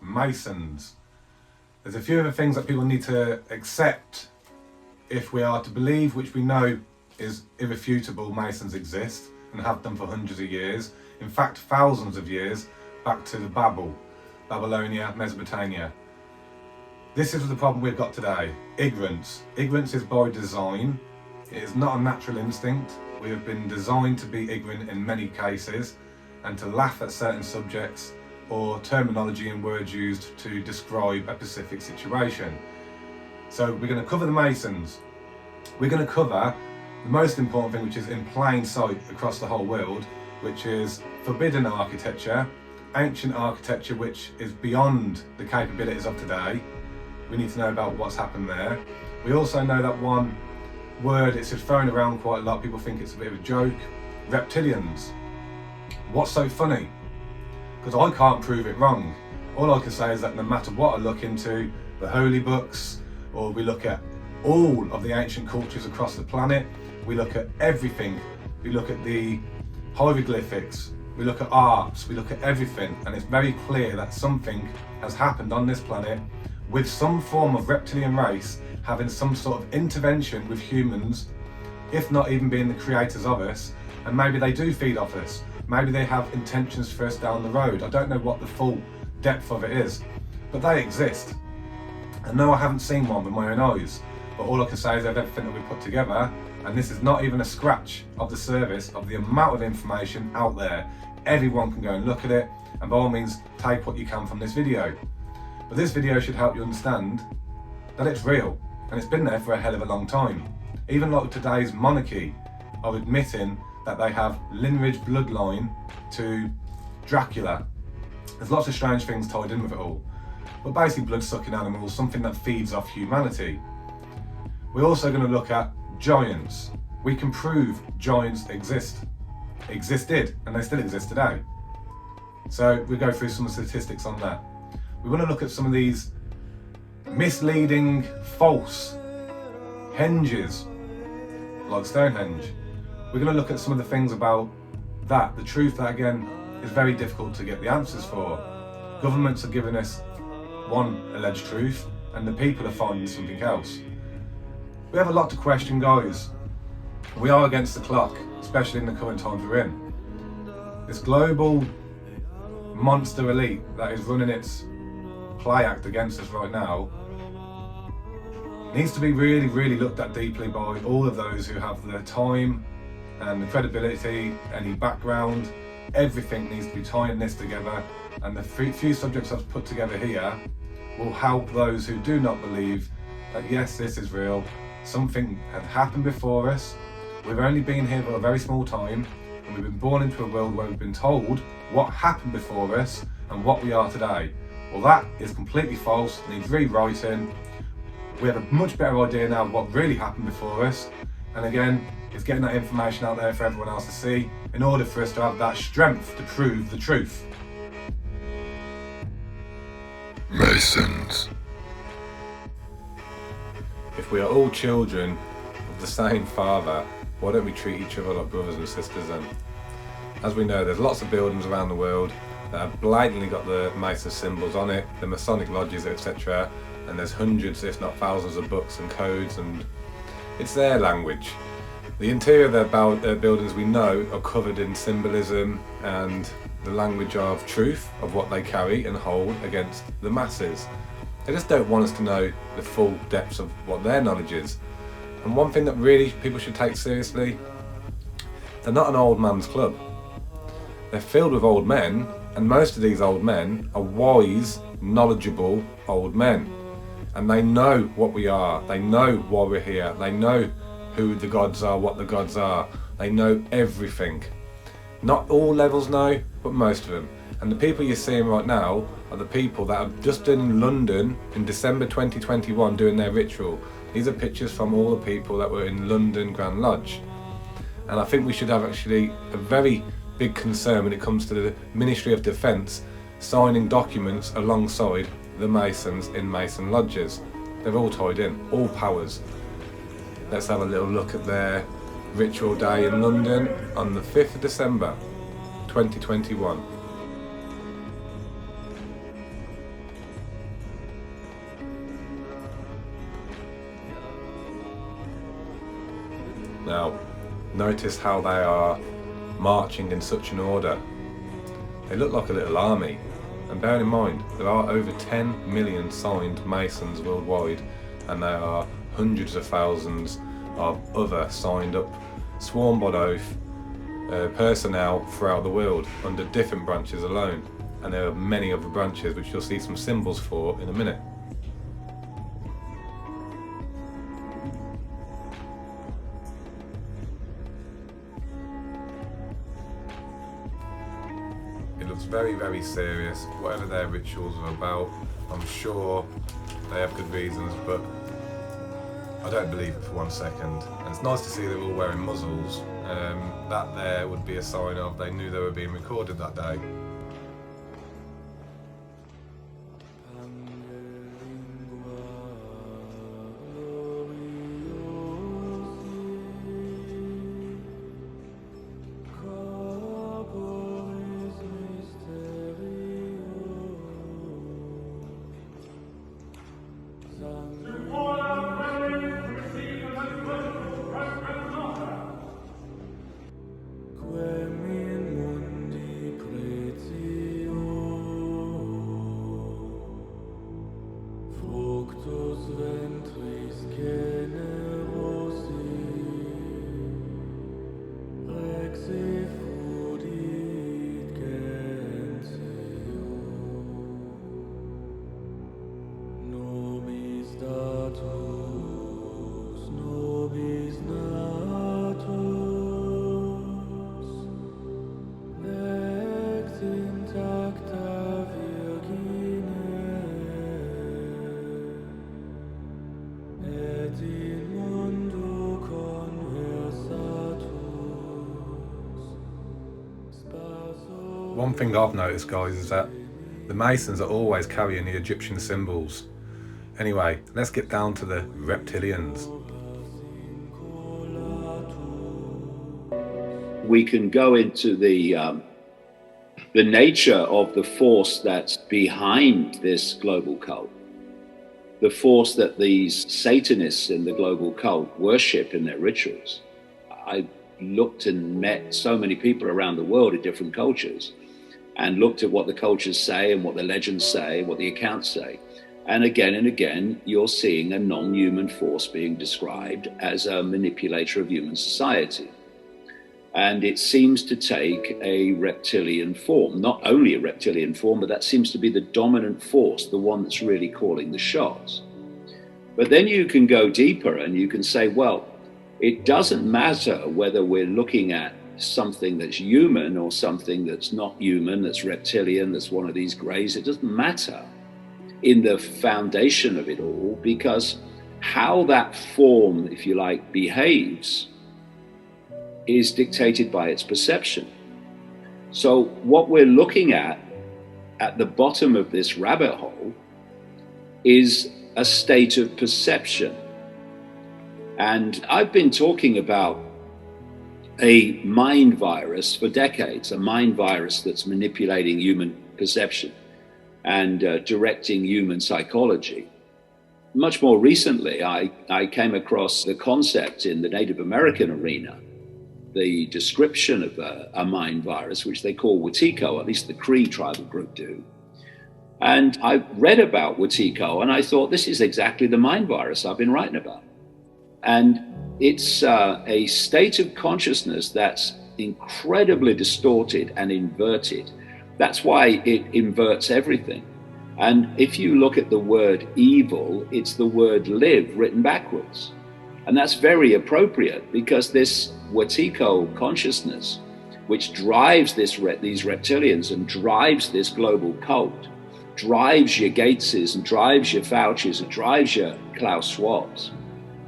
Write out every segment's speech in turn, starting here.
Masons. There's a few other things that people need to accept if we are to believe, which we know is irrefutable, Masons exist and have done for hundreds of years. In fact, thousands of years back to the Babylonia, Mesopotamia. This is the problem we've got today. Ignorance. Ignorance is by design. It is not a natural instinct. We have been designed to be ignorant in many cases and to laugh at certain subjects or terminology and words used to describe a specific situation. So we're going to cover the Masons. We're going to cover the most important thing, which is in plain sight across the whole world, which is forbidden architecture, ancient architecture which is beyond the capabilities of today. We need to know about what's happened there. We also know that one word, it's thrown around quite a lot, people think it's a bit of a joke, reptilians. What's so funny? Because I can't prove it wrong. All I can say is that no matter what I look into, the holy books, or we look at all of the ancient cultures across the planet, we look at everything, we look at the hieroglyphics, we look at arts, we look at everything, and it's very clear that something has happened on this planet with some form of reptilian race having some sort of intervention with humans, if not even being the creators of us, and maybe they do feed off us. Maybe they have intentions for us down the road. I don't know what the full depth of it is, but they exist. And no, I haven't seen one with my own eyes, but all I can say is that everything that we put together, and this is not even a scratch of the surface of the amount of information out there. Everyone can go and look at it, and by all means, take what you can from this video. But this video should help you understand that it's real, and it's been there for a hell of a long time. Even like today's monarchy are admitting that they have lineage bloodline to Dracula. There's lots of strange things tied in with it all. But basically blood-sucking animals, something that feeds off humanity. We're also going to look at giants. We can prove giants existed, and they still exist today. So we'll go through some statistics on that. We want to look at some of these misleading, false henges, like Stonehenge. We're going to look at some of the things about that, the truth that again is very difficult to get the answers for. Governments are giving us one alleged truth and the people are finding something else. We have a lot to question, guys. We are against the clock, especially in the current times we're in. This global monster elite that is running its play act against us right now needs to be really, really looked at deeply by all of those who have the time and the credibility, any background. Everything needs to be tying this together, and the few subjects I've put together here will help those who do not believe that yes, this is real. Something had happened before us. We've only been here for a very small time, and we've been born into a world where we've been told what happened before us and what we are today. Well, that is completely false, needs rewriting. We have a much better idea now of what really happened before us, and again, it's getting that information out there for everyone else to see in order for us to have that strength to prove the truth. Masons. If we are all children of the same father, why don't we treat each other like brothers and sisters then? As we know, there's lots of buildings around the world that have blatantly got the Mason symbols on it, the Masonic lodges, etc. And there's hundreds, if not thousands, of books and codes, and it's their language. The interior of their buildings, we know, are covered in symbolism and the language of truth, of what they carry and hold against the masses. They just don't want us to know the full depths of what their knowledge is. And one thing that really people should take seriously, they're not an old man's club. They're filled with old men, and most of these old men are wise, knowledgeable old men. And they know what we are, they know why we're here, they know who the gods are, what the gods are, they know everything. Not all levels know, but most of them. And the people you're seeing right now are the people that have just been in London in December 2021 doing their ritual. These are pictures from all the people that were in London Grand Lodge. And I think we should have actually a very big concern when it comes to the Ministry of Defence signing documents alongside the Masons in Mason lodges. They're all tied in, all powers. Let's have a little look at their ritual day in London on the 5th of December 2021. Notice how they are marching in such an order. They look like a little army. And bear in mind, there are over 10 million signed Masons worldwide, and there are hundreds of thousands of other signed up, sworn by oath personnel throughout the world under different branches alone. And there are many other branches which you'll see some symbols for in a minute. It looks very, very serious, whatever their rituals are about. I'm sure they have good reasons, but I don't believe it for 1 second. And it's nice to see they're all wearing muzzles. That there would be a sign of they knew they were being recorded that day. One thing I've noticed, guys, is that the Masons are always carrying the Egyptian symbols. Anyway, let's get down to the reptilians. We can go into the nature of the force that's behind this global cult, the force that these Satanists in the global cult worship in their rituals. I looked and met so many people around the world in different cultures, and looked at what the cultures say and what the legends say, what the accounts say. And again, you're seeing a non-human force being described as a manipulator of human society. And it seems to take a reptilian form, not only a reptilian form, but that seems to be the dominant force, the one that's really calling the shots. But then you can go deeper and you can say, well, it doesn't matter whether we're looking at something that's human or something that's not human, that's reptilian, that's one of these greys. It doesn't matter in the foundation of it all, because how that form, if you like, behaves is dictated by its perception. So what we're looking at the bottom of this rabbit hole is a state of perception. And I've been talking about a mind virus for decades, a mind virus that's manipulating human perception and directing human psychology. Much more recently, I came across the concept in the Native American arena, the description of a mind virus, which they call Wetiko, at least the Cree tribal group do. And I read about Wetiko and I thought, this is exactly the mind virus I've been writing about. And it's a state of consciousness that's incredibly distorted and inverted. That's why it inverts everything. And if you look at the word evil, it's the word live written backwards. And that's very appropriate, because this Wetiko consciousness, which drives these reptilians and drives this global cult, drives your Gateses and drives your Faucis and drives your Klaus Schwabs,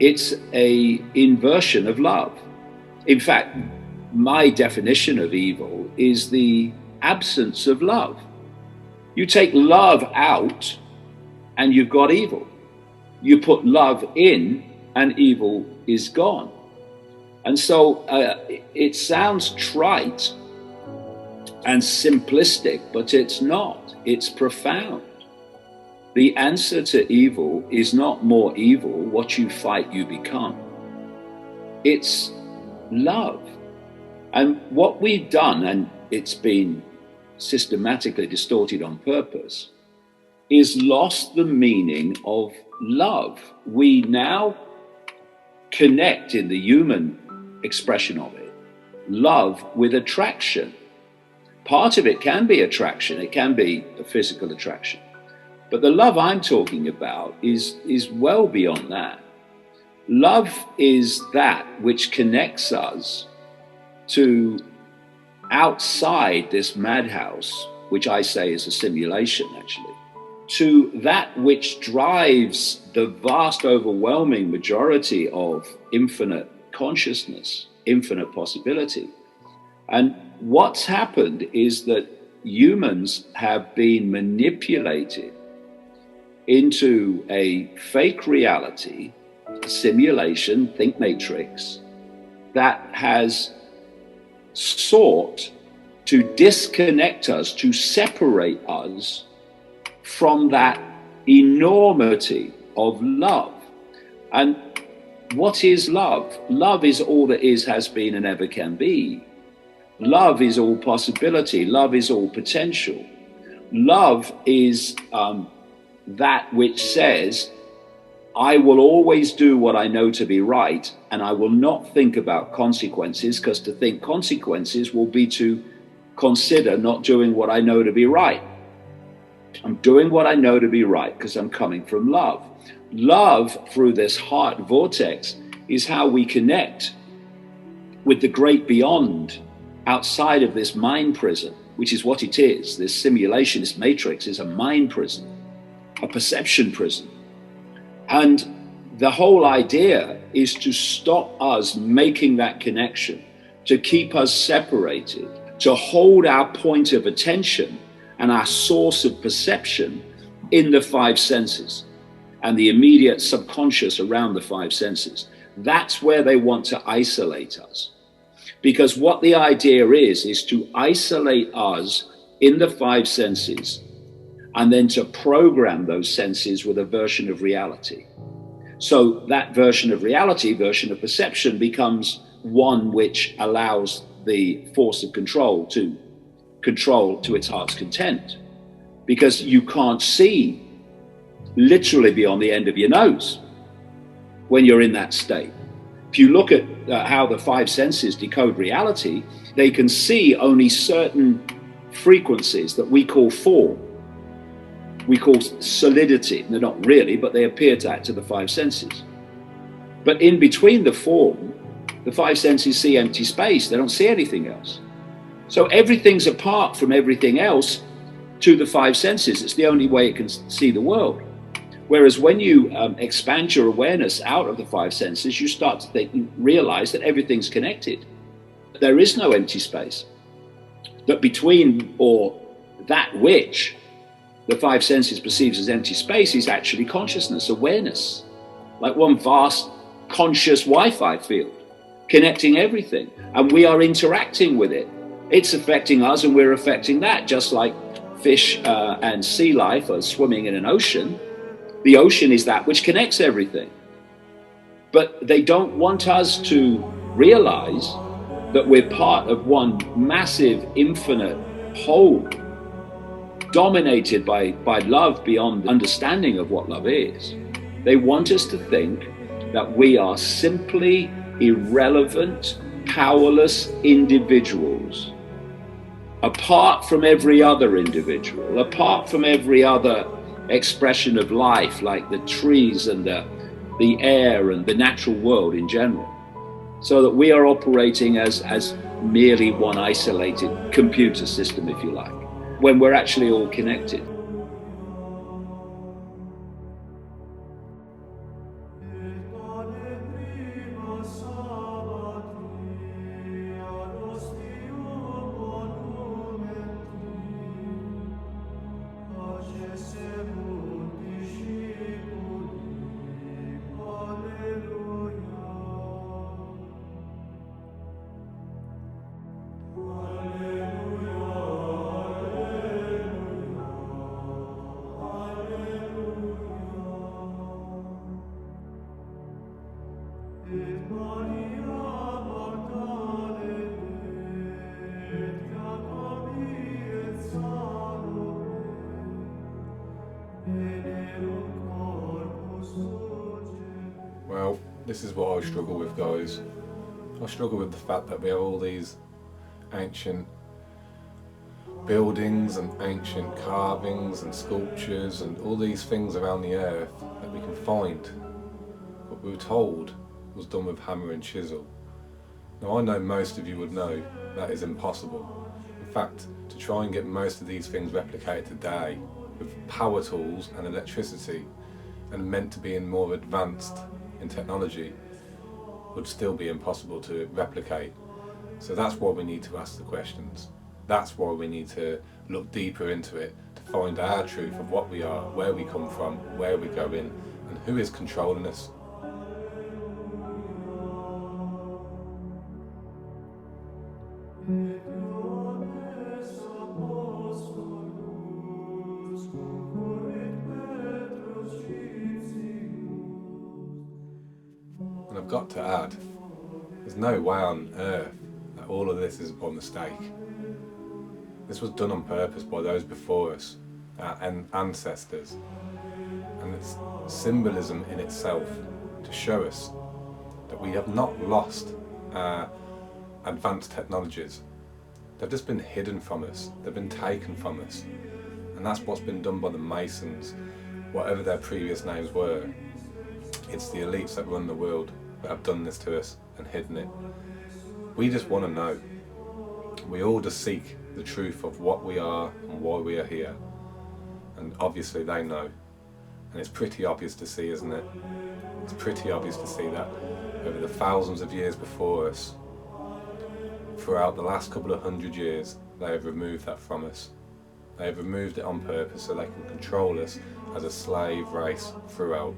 it's a inversion of love. In fact, my definition of evil is the absence of love. You take love out and you've got evil. You put love in and evil is gone. And so it sounds trite and simplistic, but it's not. It's profound. The answer to evil is not more evil. What you fight, you become. It's love. And what we've done, and it's been systematically distorted on purpose, is lost the meaning of love. We now connect in the human expression of it, love with attraction. Part of it can be attraction, it can be a physical attraction. But the love I'm talking about is well beyond that. Love is that which connects us to outside this madhouse, which I say is a simulation actually, to that which drives the vast overwhelming majority of infinite consciousness, infinite possibility. And what's happened is that humans have been manipulated into a fake reality, simulation, think matrix, that has sought to disconnect us, to separate us from that enormity of love. And what is love? Love is all that is, has been, and ever can be. Love is all possibility. Love is all potential. Love is that which says, I will always do what I know to be right, and I will not think about consequences, because to think consequences will be to consider not doing what I know to be right. I'm doing what I know to be right because I'm coming from love. Love, through this heart vortex, is how we connect with the great beyond, outside of this mind prison, which is what it is. This simulation, this matrix is a mind prison, a perception prison. And the whole idea is to stop us making that connection, to keep us separated, to hold our point of attention and our source of perception in the five senses and the immediate subconscious around the five senses. That's where they want to isolate us. Because what the idea is to isolate us in the five senses and then to program those senses with a version of reality. So that version of reality, version of perception, becomes one which allows the force of control to control to its heart's content. Because you can't see literally beyond the end of your nose when you're in that state. If you look at how the five senses decode reality, they can see only certain frequencies that we call form. We call solidity. They're not really, but they appear to the five senses. But in between the form, the five senses see empty space. They don't see anything else. So everything's apart from everything else to the five senses. It's the only way it can see the world. Whereas when you expand your awareness out of the five senses, you start to realize that everything's connected. There is no empty space. That between, or that which the five senses perceives as empty space, is actually consciousness, awareness, like one vast conscious Wi-Fi field, connecting everything. And we are interacting with it. It's affecting us and we're affecting that, just like fish and sea life are swimming in an ocean. The ocean is that which connects everything. But they don't want us to realize that we're part of one massive, infinite whole, dominated by love beyond understanding of what love is. They want us to think that we are simply irrelevant, powerless individuals, apart from every other individual, apart from every other expression of life, like the trees and the air and the natural world in general. So that we are operating as merely one isolated computer system, if you like, when we're actually all connected. this is what I struggle with, guys. I struggle with the fact that we have all these ancient buildings and ancient carvings and sculptures and all these things around the earth that we can find, but we were told was done with hammer and chisel. Now I know most of you would know that is impossible. In fact, to try and get most of these things replicated today with power tools and electricity and meant to be more advanced in technology would still be impossible to replicate. So that's why we need to ask the questions. That's why we need to look deeper into it to find our truth of what we are, where we come from, where we're going, and who is controlling us. And I've got to add, there's no way on earth that all of this is by mistake. This was done on purpose by those before us, our ancestors, and it's symbolism in itself to show us that we have not lost our advanced technologies. They've just been hidden from us, they've been taken from us, and that's what's been done by the Masons, whatever their previous names were. It's the elites that run the world that have done this to us and hidden it. We just want to know. We all just seek the truth of what we are and why we are here. And obviously they know. And it's pretty obvious to see, isn't it? It's pretty obvious to see that over the thousands of years before us, throughout the last couple of 100 years, they have removed that from us. They have removed it on purpose so they can control us as a slave race throughout.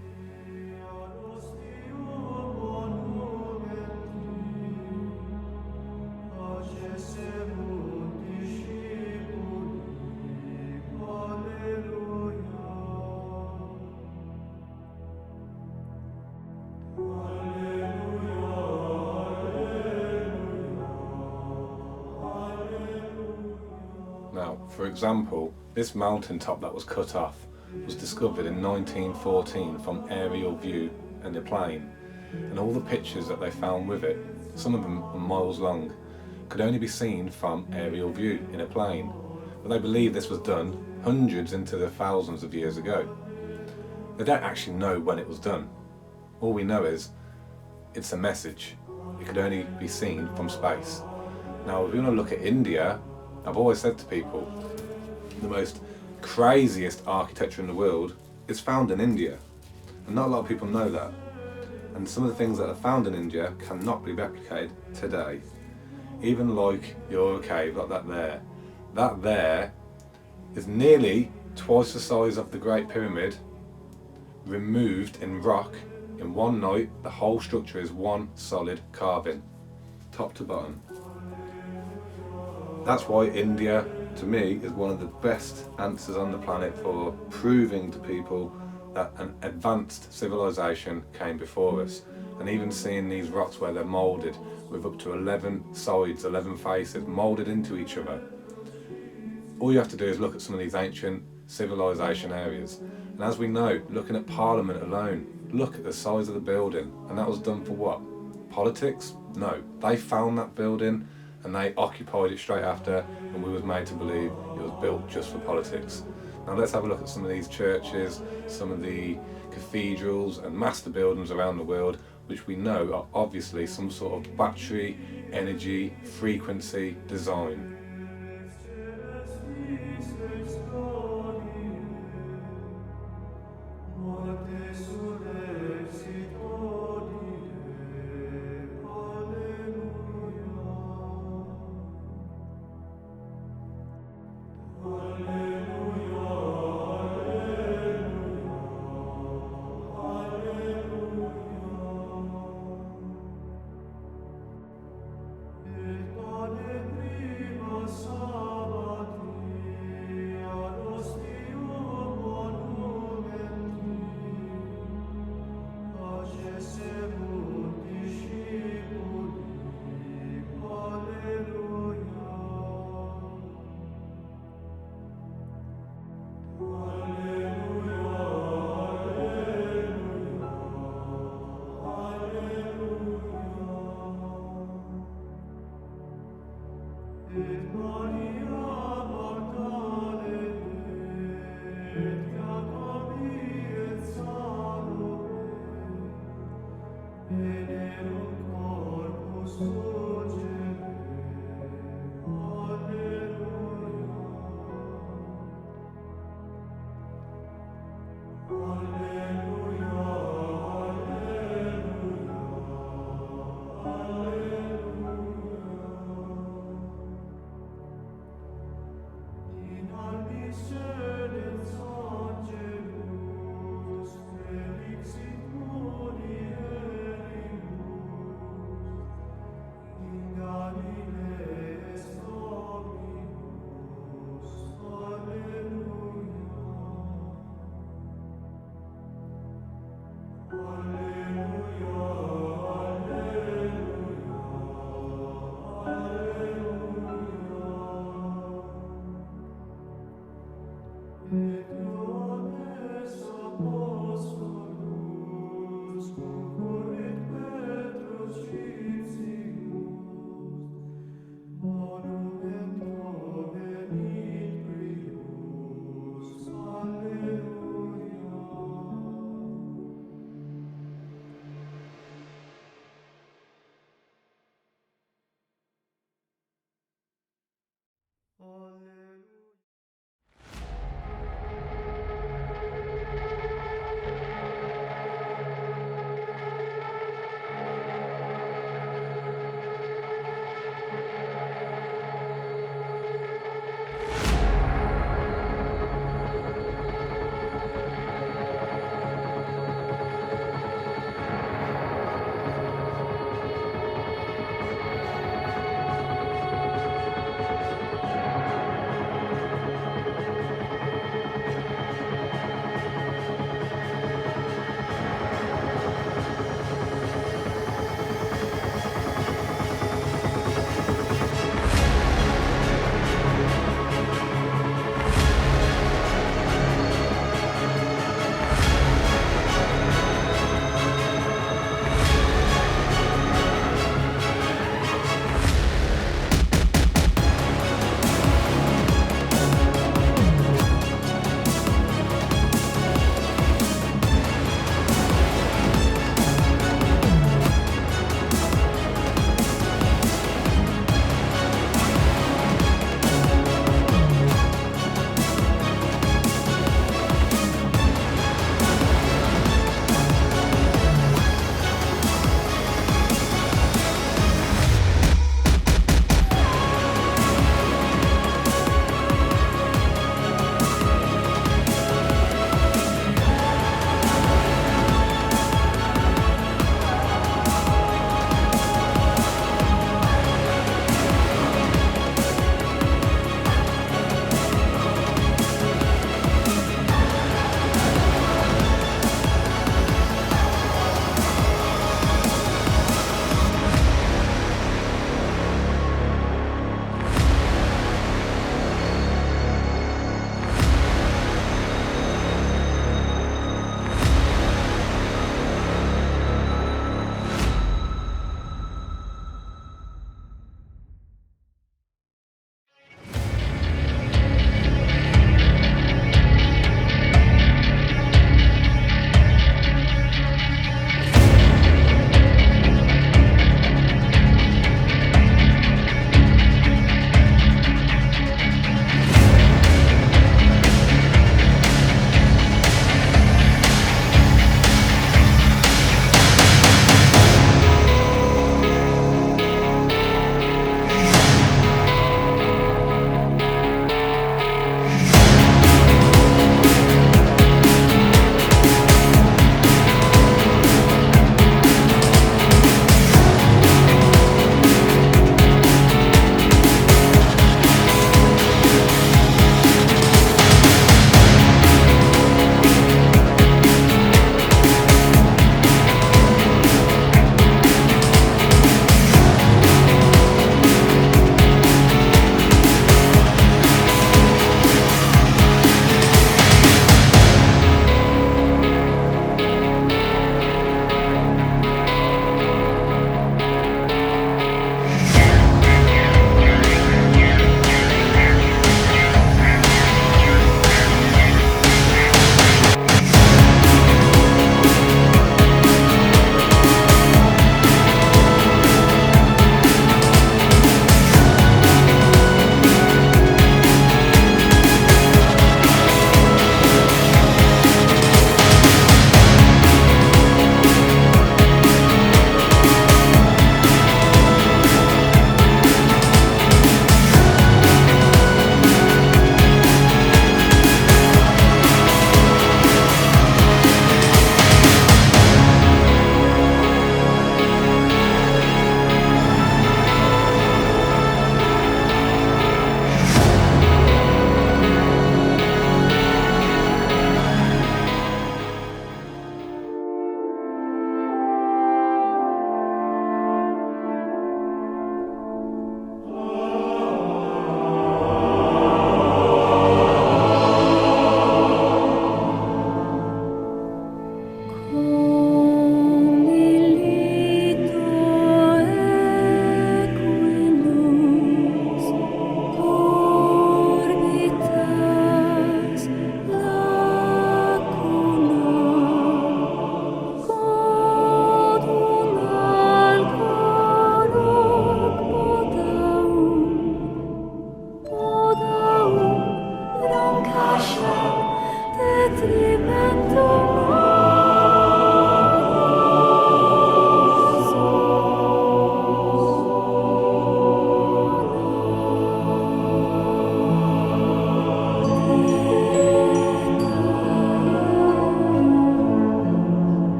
Now, for example, this mountaintop that was cut off was discovered in 1914 from aerial view in a plane, and all the pictures that they found with it, some of them are miles long, could only be seen from aerial view in a plane. But they believe this was done hundreds into the thousands of years ago. They don't actually know when it was done. All we know is it's a message. It could only be seen from space. Now, if you want to look at India, I've always said to people, the most craziest architecture in the world is found in India. And not a lot of people know that. And some of the things that are found in India cannot be replicated today. Even like your cave, like that there. That there is nearly twice the size of the Great Pyramid, removed in rock in one night. The whole structure is one solid carving, top to bottom. That's why India, to me, is one of the best answers on the planet for proving to people that an advanced civilization came before us. And even seeing these rocks where they're moulded with up to 11 sides, 11 faces, moulded into each other. All you have to do is look at some of these ancient civilization areas. And as we know, looking at Parliament alone, look at the size of the building. And that was done for what? Politics? No. They found that building and they occupied it straight after, and we was made to believe it was built just for politics. Now let's have a look at some of these churches, some of the cathedrals and master buildings around the world, which we know are obviously some sort of battery, energy, frequency design.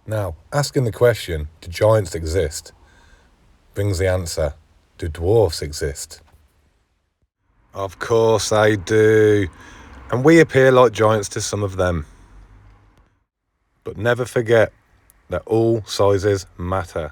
Now, asking the question, do giants exist, brings the answer, do dwarfs exist? Of course they do, and we appear like giants to some of them. But never forget that all sizes matter.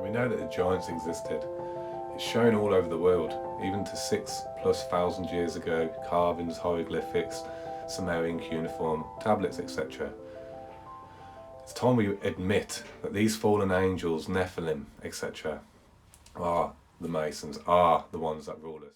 We know that the giants existed. It's shown all over the world, even to 6,000+ years ago, carvings, hieroglyphics, Sumerian cuneiform, tablets, etc. It's time we admit that these fallen angels, Nephilim, etc., are the Masons, are the ones that rule us.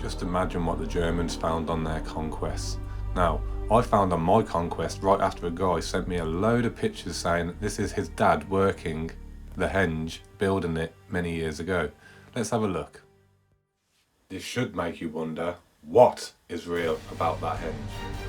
Just imagine what the Germans found on their conquests. Now, I found on my conquest right after a guy sent me a load of pictures saying that this is his dad working the henge, building it many years ago. Let's have a look. This should make you wonder, what is real about that henge?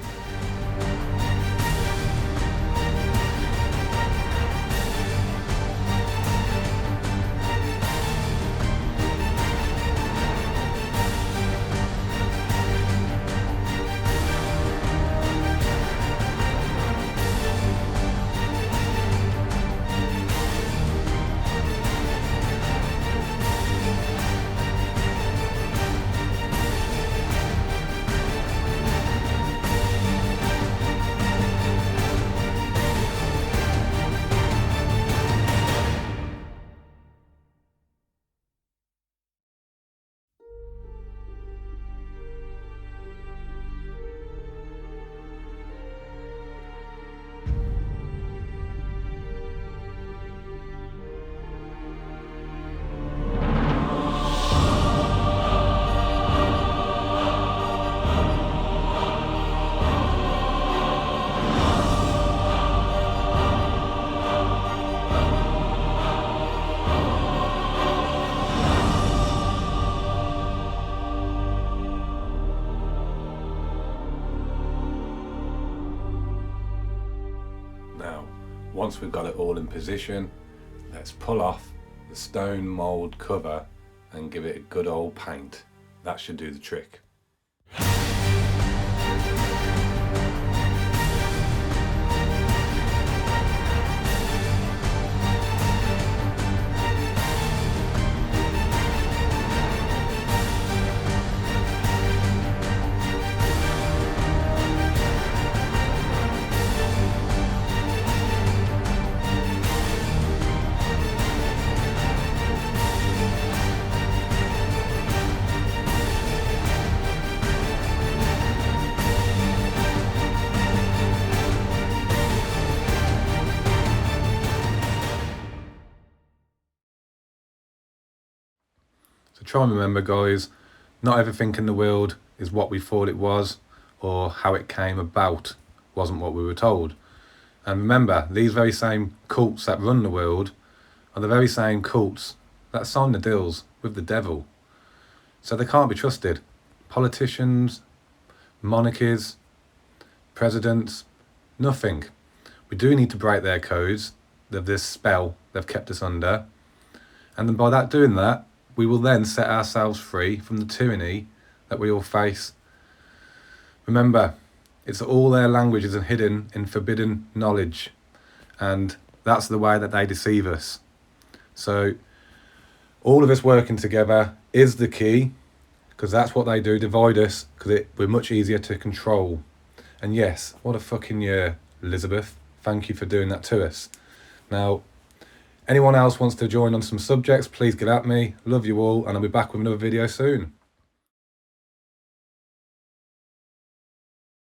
once we've got it all in position, let's pull off the stone mould cover and give it a good old paint. That should do the trick. So try and remember, guys, not everything in the world is what we thought it was, or how it came about wasn't what we were told. And remember, these very same cults that run the world are the very same cults that sign the deals with the devil. So they can't be trusted. Politicians, monarchies, presidents, nothing. We do need to break their codes of this spell they've kept us under. And then by that doing that, we will then set ourselves free from the tyranny that we all face. Remember, it's all their languages and hidden in forbidden knowledge. And that's the way that they deceive us. So all of us working together is the key, because that's what they do, divide us, because we're much easier to control. And yes, what a fucking year, Elizabeth. Thank you for doing that to us. Now, anyone else wants to join on some subjects, please get at me. Love you all, and I'll be back with another video soon.